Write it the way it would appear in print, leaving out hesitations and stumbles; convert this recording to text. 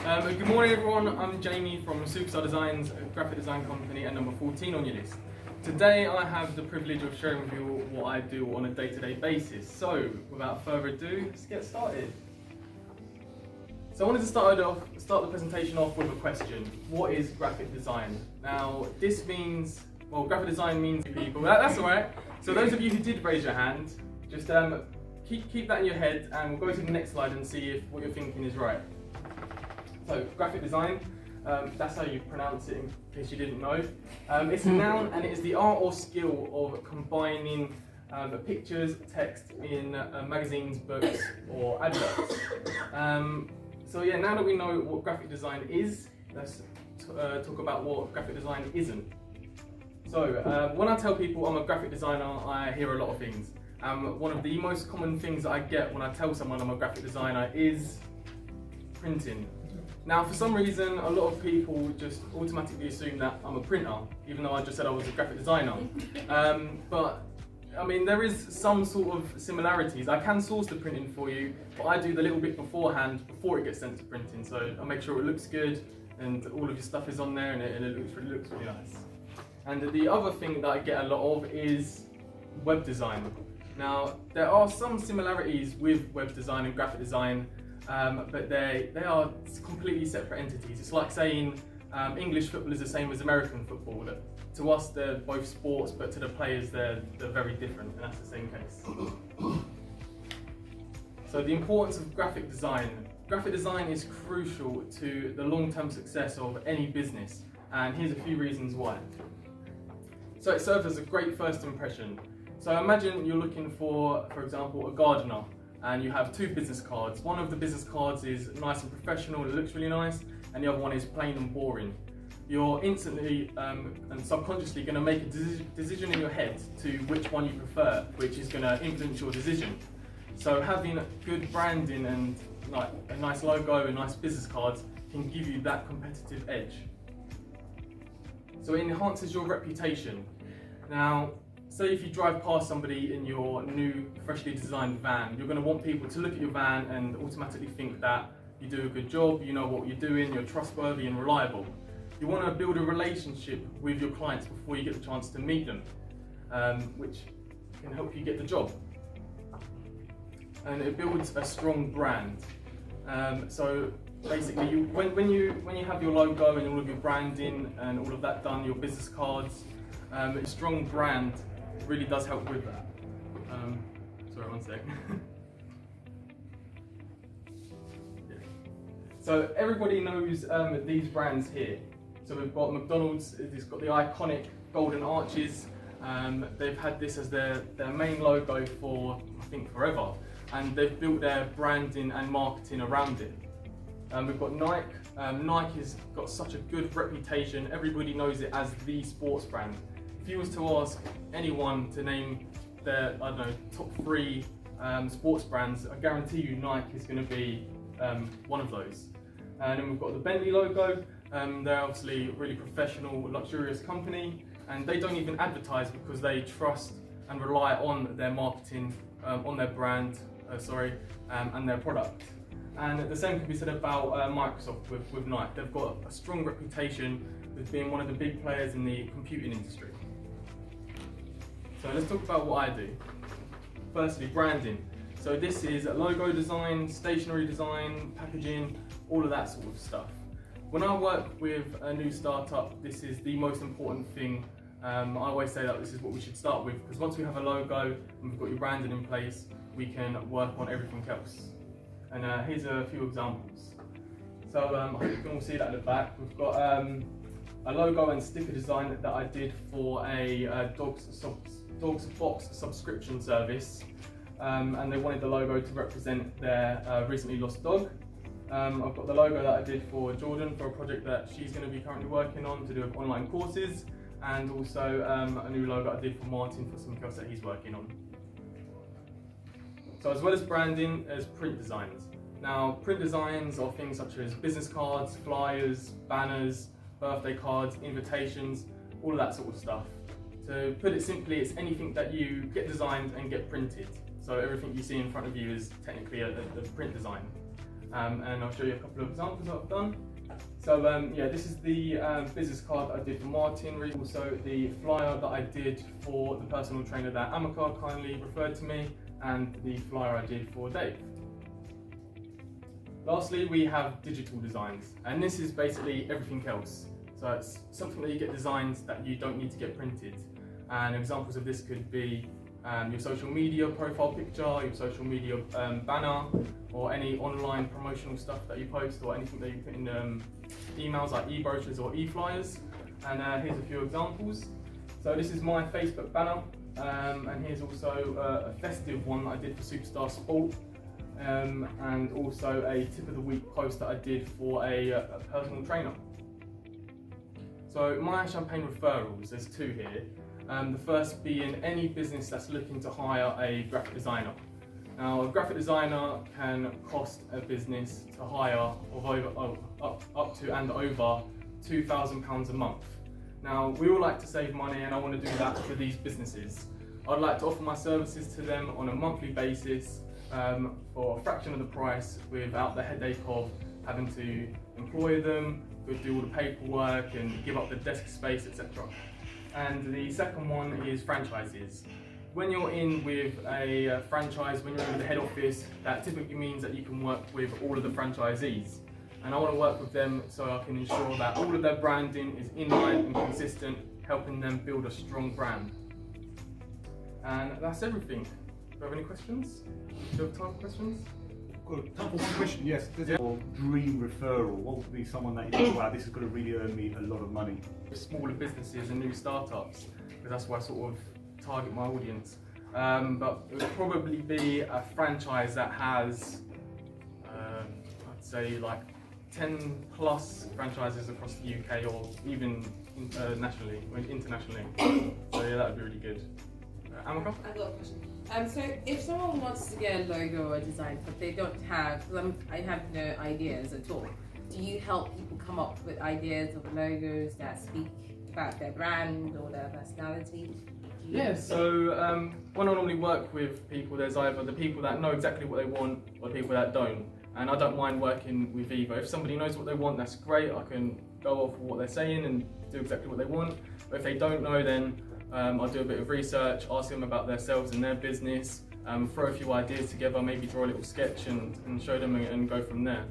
Good morning everyone, I'm Jamie from Superstar Designs, a graphic design company, and number 14 on your list. Today I have the privilege of sharing with you what I do on a day-to-day basis. So without further ado, let's get started. So I wanted to start the presentation off with a question. What is graphic design? Now this means, well, graphic design means people, that's alright. So those of you who did raise your hand, just keep that in your head and we'll go to the next slide and see if what you're thinking is right. So, graphic design, that's how you pronounce it in case you didn't know. It's a noun and it is the art or skill of combining pictures, text in magazines, books or adverts. So yeah, now that we know what graphic design is, let's talk about what graphic design isn't. So, when I tell people I'm a graphic designer, I hear a lot of things. One of the most common things that I get when I tell someone I'm a graphic designer is printing. Now, for some reason, a lot of people just automatically assume that I'm a printer, even though I just said I was a graphic designer. But I mean, there is some sort of similarities. I can source the printing for you, but I do the little bit beforehand, before it gets sent to printing. So I make sure it looks good and all of your stuff is on there and it looks really nice. And the other thing that I get a lot of is web design. Now, there are some similarities with web design and graphic design, but they are completely separate entities. It's like saying English football is the same as American football. To us, they're both sports, but to the players, they're very different, and that's the same case. So the importance of graphic design. Graphic design is crucial to the long-term success of any business, and here's a few reasons why. So it serves as a great first impression. So imagine you're looking for example, a gardener, and you have two business cards. One of the business cards is nice and professional, it looks really nice, and the other one is plain and boring. You're instantly and subconsciously going to make a decision in your head to which one you prefer, which is going to influence your decision. So having good branding and like a nice logo and nice business cards can give you that competitive edge. So it enhances your reputation. Now, say if you drive past somebody in your new, freshly designed van, you're going to want people to look at your van and automatically think that you do a good job, you know what you're doing, you're trustworthy and reliable. You want to build a relationship with your clients before you get the chance to meet them, which can help you get the job. And it builds a strong brand. So basically, when you have your logo and all of your branding and all of that done, your business cards, a strong brand really does help with that. Sorry, one sec. Yeah. So everybody knows these brands here. So we've got McDonald's, it's got the iconic golden arches. They've had this as their main logo for, I think, forever. And they've built their branding and marketing around it. We've got Nike. Nike's got such a good reputation. Everybody knows it as the sports brand. If you was to ask anyone to name their, I don't know, top 3 sports brands, I guarantee you Nike is going to be one of those. And then we've got the Bentley logo. They're obviously a really professional, luxurious company, and they don't even advertise because they trust and rely on their marketing, on their brand, and their product. And the same can be said about Microsoft with Nike. They've got a strong reputation as being one of the big players in the computing industry. So let's talk about what I do. Firstly, branding. So this is logo design, stationery design, packaging, all of that sort of stuff. When I work with a new startup, this is the most important thing. I always say that this is what we should start with, because once we have a logo and we've got your branding in place, we can work on everything else. And here's a few examples. So I hope you can all see that at the back. We've got a logo and sticker design that I did for a Dogs Box subscription service, and they wanted the logo to represent their recently lost dog. I've got the logo that I did for Jordan for a project that she's going to be currently working on to do online courses, and also a new logo I did for Martin for something else that he's working on. So as well as branding, there's print designs. Now, print designs are things such as business cards, flyers, banners, birthday cards, invitations, all of that sort of stuff. To put it simply, it's anything that you get designed and get printed. So everything you see in front of you is technically a print design. and I'll show you a couple of examples that I've done. So yeah, this is the business card I did for Martin, also the flyer that I did for the personal trainer that Amaka kindly referred to me, and the flyer I did for Dave. Lastly, we have digital designs, and this is basically everything else. So it's something that you get designs that you don't need to get printed. And examples of this could be your social media profile picture, your social media banner, or any online promotional stuff that you post, or anything that you put in emails like e-brochures or e-flyers. And here's a few examples. So this is my Facebook banner, and here's also a festive one that I did for Superstar Sport, and also a tip of the week post that I did for a personal trainer. So my campaign referrals, there's two here. The first being any business that's looking to hire a graphic designer. Now, a graphic designer can cost a business to hire up to and over £2,000 a month. Now, we all like to save money, and I want to do that for these businesses. I'd like to offer my services to them on a monthly basis for a fraction of the price, without the headache of having to employ them, do all the paperwork and give up the desk space, etc. And the second one is franchises. When you're in with a franchise, when you're in with the head office, that typically means that you can work with all of the franchisees. And I want to work with them so I can ensure that all of their branding is in line and consistent, helping them build a strong brand. And that's everything. Do you have any questions? Do you have time for questions? Got time for one question, yes. Your dream referral, what would be someone that you think, wow, this is going to really earn me a lot of money? Smaller businesses and new startups, because that's where I sort of target my audience. But it would probably be a franchise that has, I'd say like 10 plus franchises across the UK, or even internationally. So yeah, that would be really good. Amaka? I've got a question. So if someone wants to get a logo or a design, but they don't have, I have no ideas at all, do you help people come up with ideas of logos that speak about their brand or their personality? Yeah, so when I normally work with people, there's either the people that know exactly what they want, or the people that don't. And I don't mind working with either. If somebody knows what they want, that's great. I can go off of what they're saying and do exactly what they want. But if they don't know, then I'll do a bit of research, ask them about themselves and their business, throw a few ideas together, maybe draw a little sketch and show them and go from there.